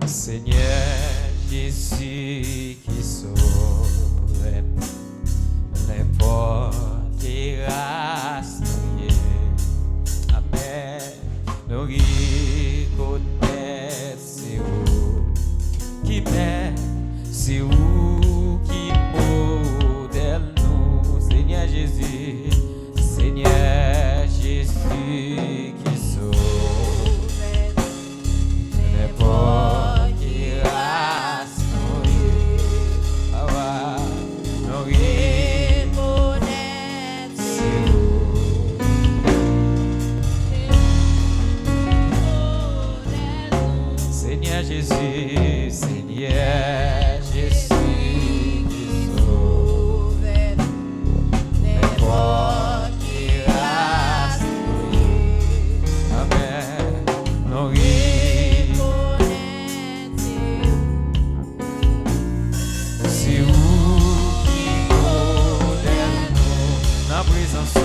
Seigneur Jésus qui sauve les portes terrasses. Amen. Nous reconnaissons c'est où qui met, c'est où qui modèle nous. Seigneur Jésus, Seigneur Jésus qui sauve les portes. Jésus, Seigneur Jésus qui sauve les portes qui rassurent. Amen. Nous reconnaissons c'est où qui modèle nous dans présence.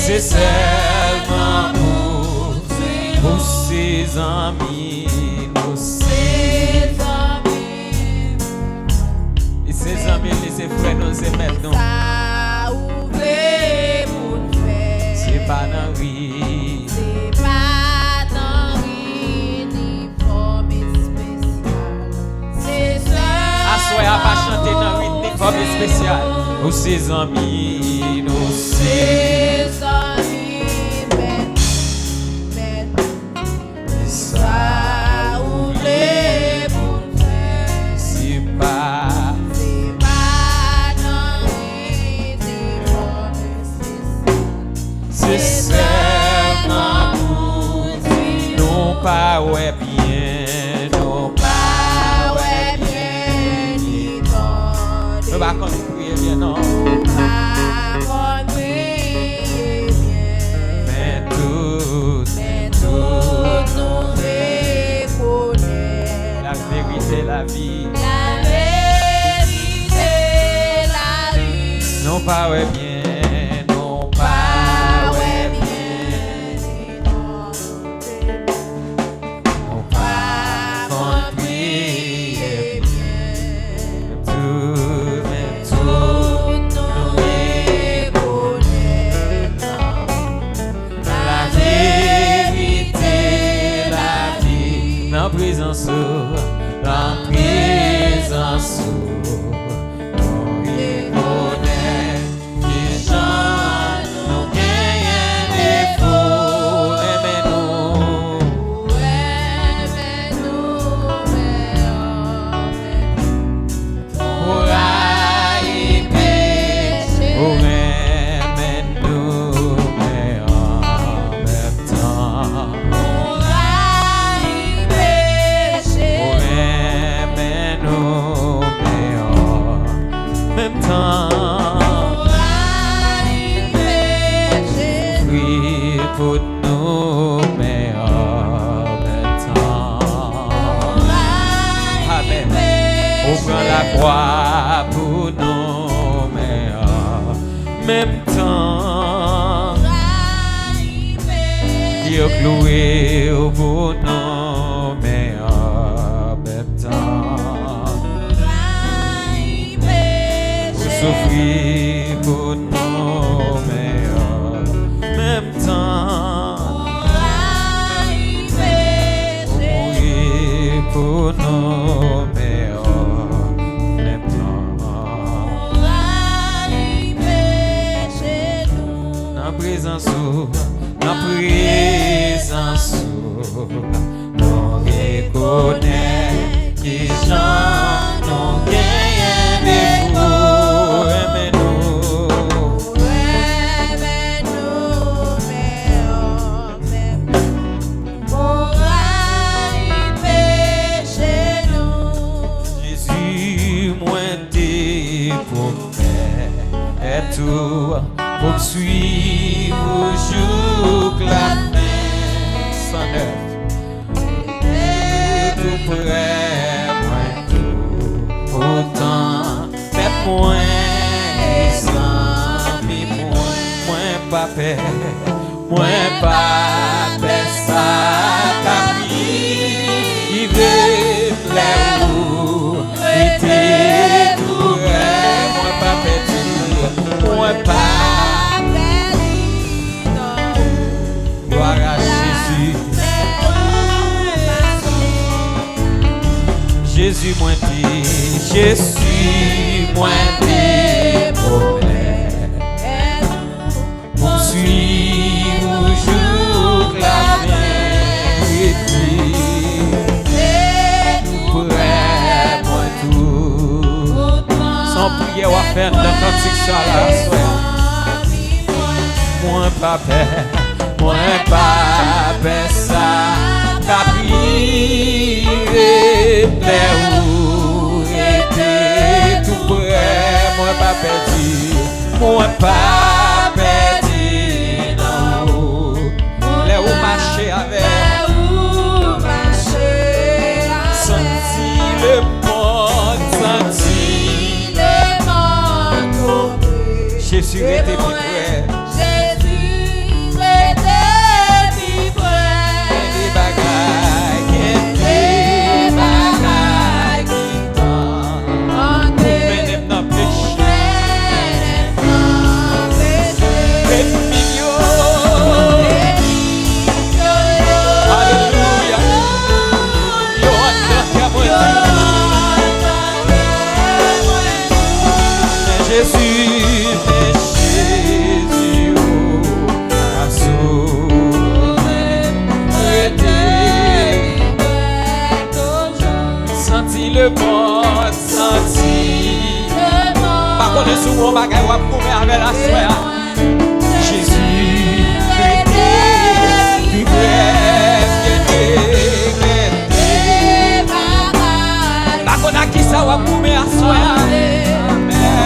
C'est seulement pour ses amis, nos ses amis. Et ses amis, les frères, nous aimons nous. C'est pas dans vie. C'est pas dans vie, ni forme spéciale. C'est seulement. Assoyez à pas chanter dans vie, ni forme spéciale. Nos ses amis, nos ses amis. Pas ouais bien, non pas ouais bien. pas qu'on prie bien, non. Mais tout nous reconnaît. La vérité, la vie. Non pas ouais bien, non pas ouais bien, non pas compris bien, tout nous reconnaît. La vérité, la vie, dans présence, dans présence. Pour nous, mais en même temps, Dieu cloué pour nous, mais en même temps, pour souffrir pour nous, mais en même temps, pour mourir pour nous, mais en présence, dans présence, nous reconnaît qui j'en nous gagne des fous, Jésus, moi t'es pour faire et tout. Pour suivre jusqu'à la fin, 109. Tout près, moi tout, autant, mais moins, sans mi moins pas paix, ça t'a pris, il veut plaire où, était tout près, moins pas perdu, moins pas. Jésus moi dit, Jésus moi dit, pour suivre jusqu'à la fin, près moi tout, sans prier ou à faire dans cantique ça la soirée, moi pas peur, ça. Capri, plaît où était tout près, moi pas perdu, non. Les où marcher avec, senti le monde, Jésus était plus près. Le monde senti. Par contre, souvent, on va gagner avec la soeur. Jésus, tu par contre, à qui ça va couper la soeur? Amen.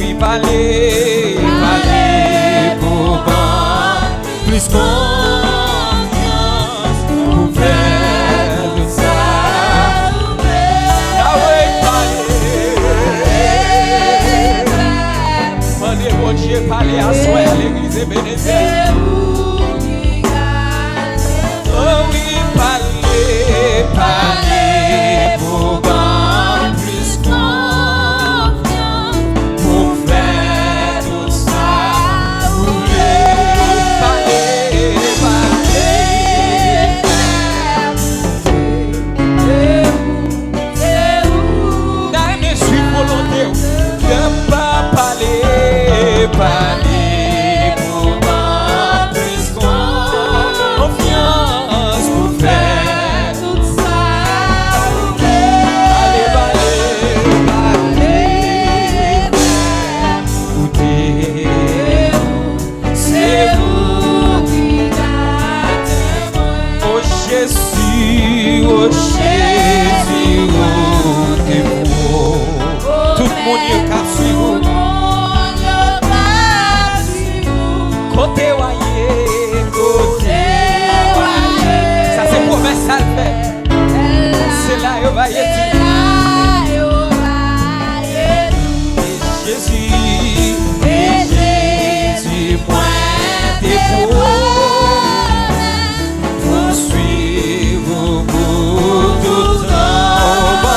oui, parler, parler pour prendre plus confiance pour faire tout ça. Ah oui, parler. Mandez mon Dieu parler à soi à l'église et bénéfice. Oh oui, parler, parler pour prendre plus confiance pour faire tout ça. Parler, parler. Dans mes suites volontaires, ne pas parler, parler pour prendre plus confiance pour faire tout ça. Allez, c'est vous qui gardez. Oh Jésus, vous t'es beau. Tout le monde y a suivi. Côté voyé, ça c'est promesse ça le fait. C'est là où va y être. Jésus pointe tes pour suivre pour tout temps.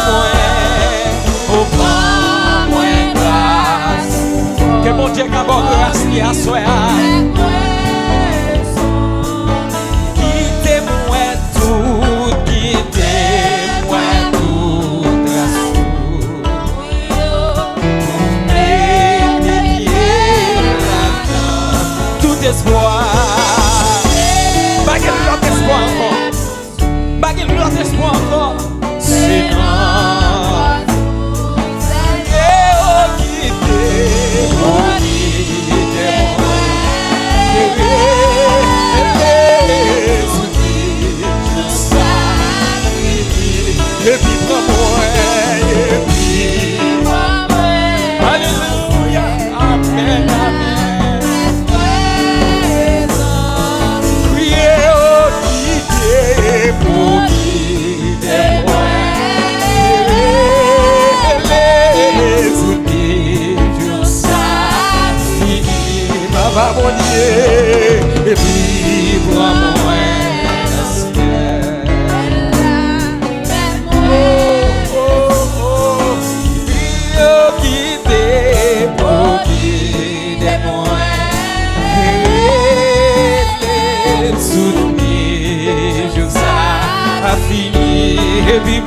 Au bon moins grâce. Que mon Dieu qu'abord grâce qui a soi. Quittez-moi tout, quittez-moi tout grâce. Tout espoir. Baguette l'autre espoir encore. Baguette l'autre espoir encore. Sinon. Et puis prends-moi, et puis alléluia, amen, amen. Priez au guider pour guider moi. Les outils du salut, Papa mon Dieu, et puis prends-moi. Et puis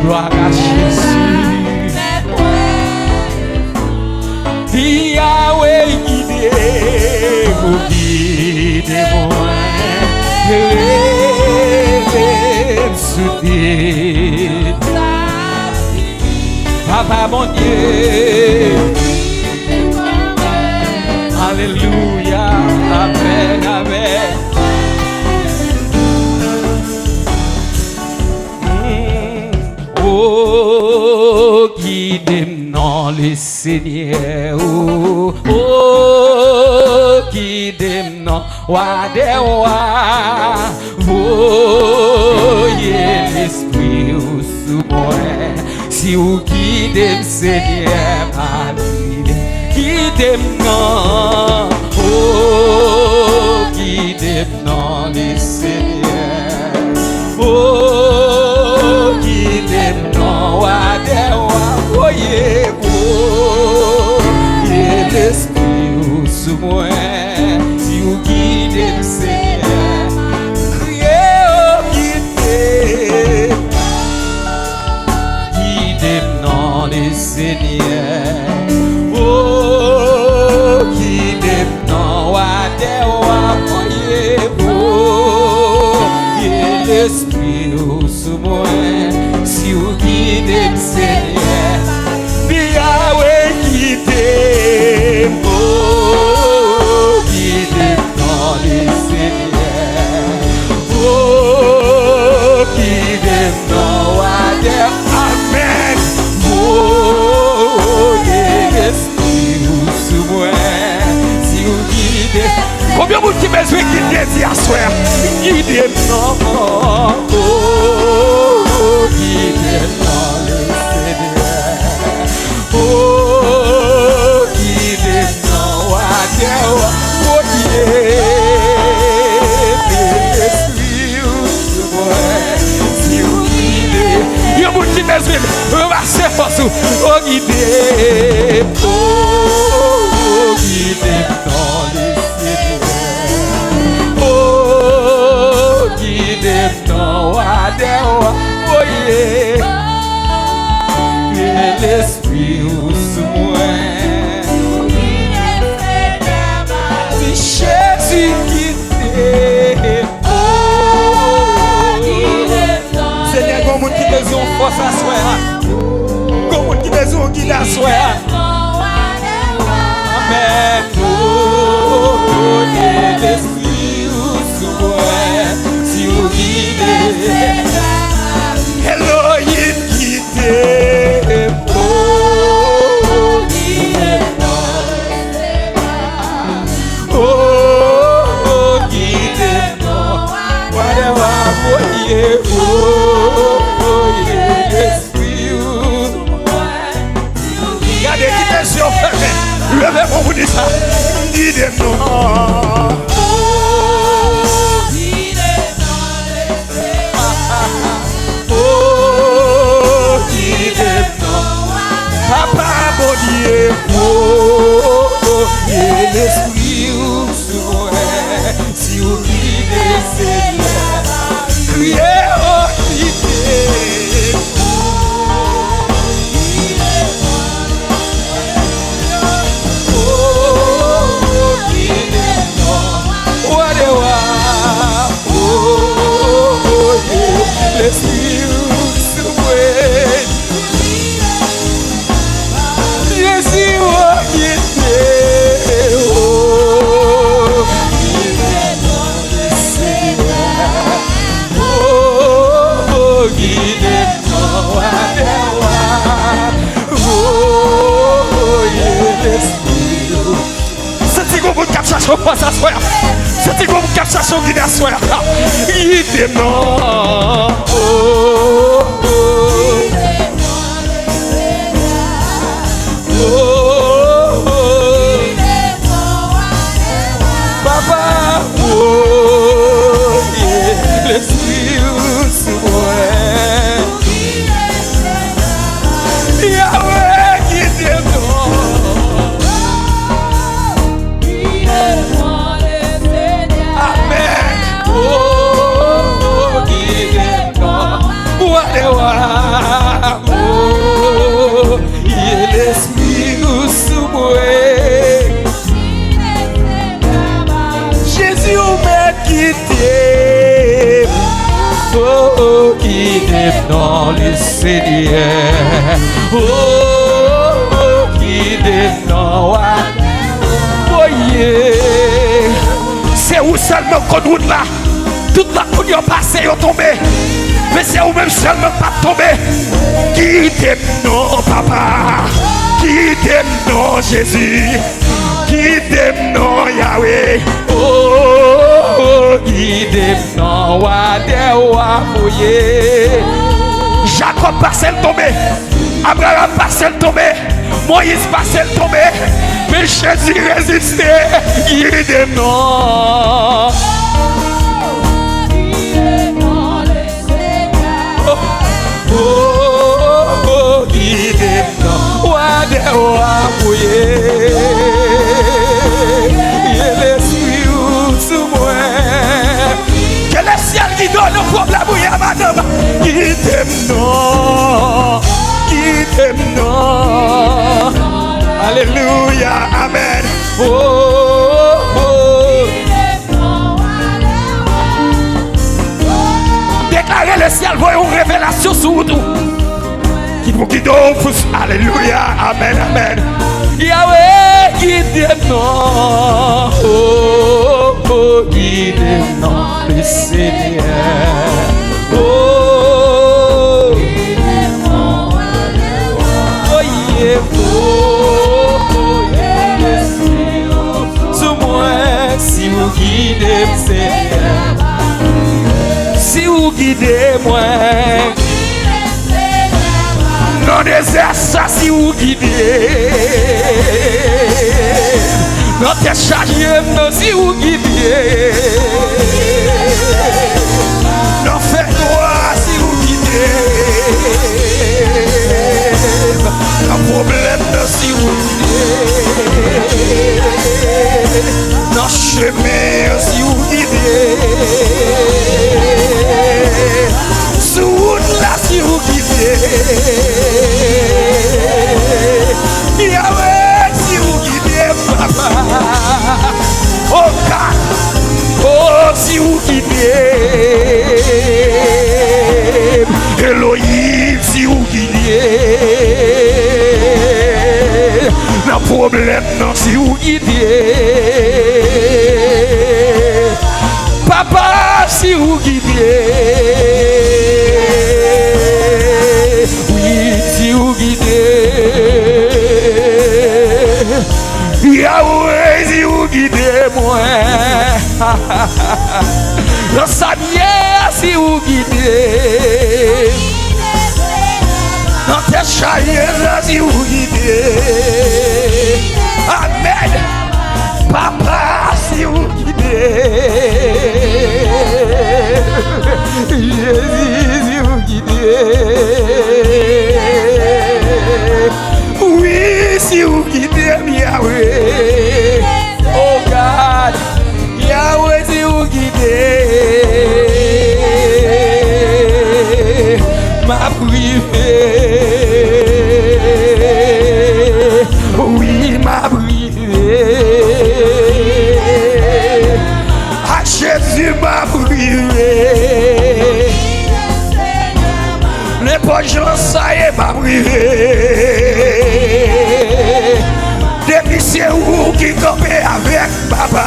gloire à Jésus. Yahweh guidez-moi. Papa mon Dieu. Alléluia. Amen, amen. Oh, guidez-moi le Seigneur. Oh, guidez-moi, roi des rois. Voyez l'esprit sous moi. Si vous guidez le Seigneur, ma vie, guidez-moi. Oh, guidez-moi le Seigneur. Oh, guidez-moi, roi des rois. Voyez l'esprit sous moi. Si vous guidez le Seigneur, criez, oh, guidez. Guidez-moi le Seigneur. Oh, guidez-moi, roi des rois. Voyez l'esprit sous moi. Si vous guidez le Seigneur, Yahweh guidez-moi. Guidez-moi le Seigneur. Oh, guidez-moi, roi des rois. besoin guider dit à soir. Guidez-moi. Guidez-moi le Seigneur. Guidez-moi. Si vous guidez, il y a beaucoup qui besoin. Remarquez pour vous. Guidez. Guidez-moi le Seigneur. Guidez-moi. L'esprit sous moi. Si Jésus guide, Seigneur, comme on qui besoin de force à soi, comme on qui besoin de guide à soi. Amen. L'esprit sous moi. Si vous guidez, Elohim guidez. Regardez qui est sur fermé. Levez pour vous dire ça. Guidez-moi. Papa, mon Dieu, l'esprit sous moi. Si vous guidez, Seigneur, criez, oh, guidez. L'esprit sous moi. C'est comme quatre chansons qui d'asseoir. Guidez-moi. Papa, l'esprit sous moi. Yahweh, guidez-moi. Jésus m'a quitté. Oh, guidez dans le Seigneur. Oh, guidez dans. Voyez, c'est où seulement qu'on route là. Toute la cour est passée, est tombée. Mais c'est où même seulement pas tombé. Guidez-nous, papa. Guidez-nous, Jésus. Guidez-nous, Yahweh. Oh, guidez-nous, Wadewafouye. Jacob passait le tombé. Abraham passait le tombé. Moïse passait le tombé. Mais Jésus résistait. Guidez-nous. Oh, guidez-nous, Wadewafouye. L'esprit sous moi. Que le ciel qui donne le problème, oui, madame. Guidez-nous, guidez-nous. Alléluia, amen. Oh, déclarez le ciel, voyons une révélation sur tout. Qui vous guide au pouce. Alléluia, amen, amen. Yahweh, guidez-nous. Oh, guidez-nous, le Seigneur. Oh, guidez-nous. Voyez-vous, sous moi, si vous guidez. Seigneur. Si vous guidez moi, dans des ça si vous guidez, dans tes charges, si vous guidez, dans fait droit si vous guidez, dans problème si vous guidez, dans chemin si vous guidez, sous là si vous guidez, Yahweh si vous guidez papa, oh God, oh si vous guidez, Elohim si vous guidez, dans problème non si vous guidez, papa si vous guidez, oui si vous guidez, Yahweh si vous guidez moi, dans sa bière si vous guidez, dans tes chariots si vous guidez, amen, papa si vous guidez, Jésus si vous guidez, oui si vous guidez Yahweh, oh God, Yahweh si vous guidez, ma privée, oui ma privée, à Jésus ma privée, les bonnes gens ça y est ma privée, depuis c'est vous qui campez avec papa,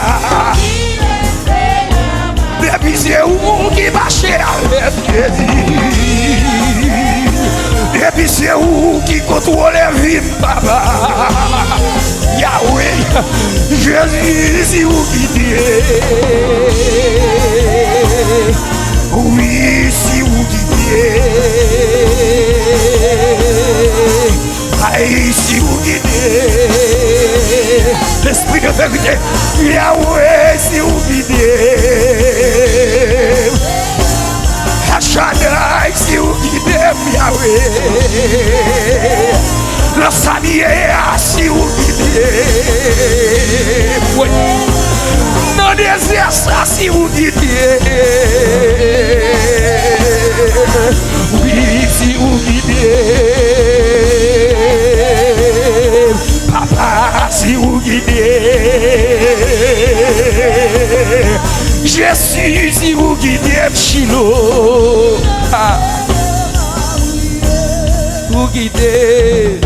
depuis c'est vous qui marchez avec Jésus, depuis c'est vous qui contrôlez la vie papa, Yahweh, Jésus si vous guidez, oui si vous guidez, aïe si vous guidez, l'esprit de vérité, Yahweh si vous guidez, Shaddai si vous guidez, Yahweh, le Samia si vous guidez, oui, dans le désert si vous guidez, oui si vous guidez, papa si vous guidez, Jésus si vous guidez, Chilo, vous guidez,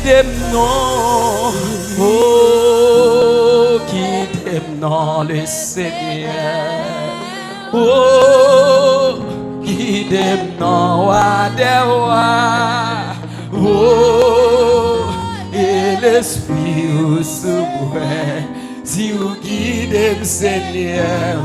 guidez-moi, oh, guidez-moi le Seigneur, oh, guidez-moi à des rois, oh, et l'esprit au souverain, si vous guidez le Seigneur.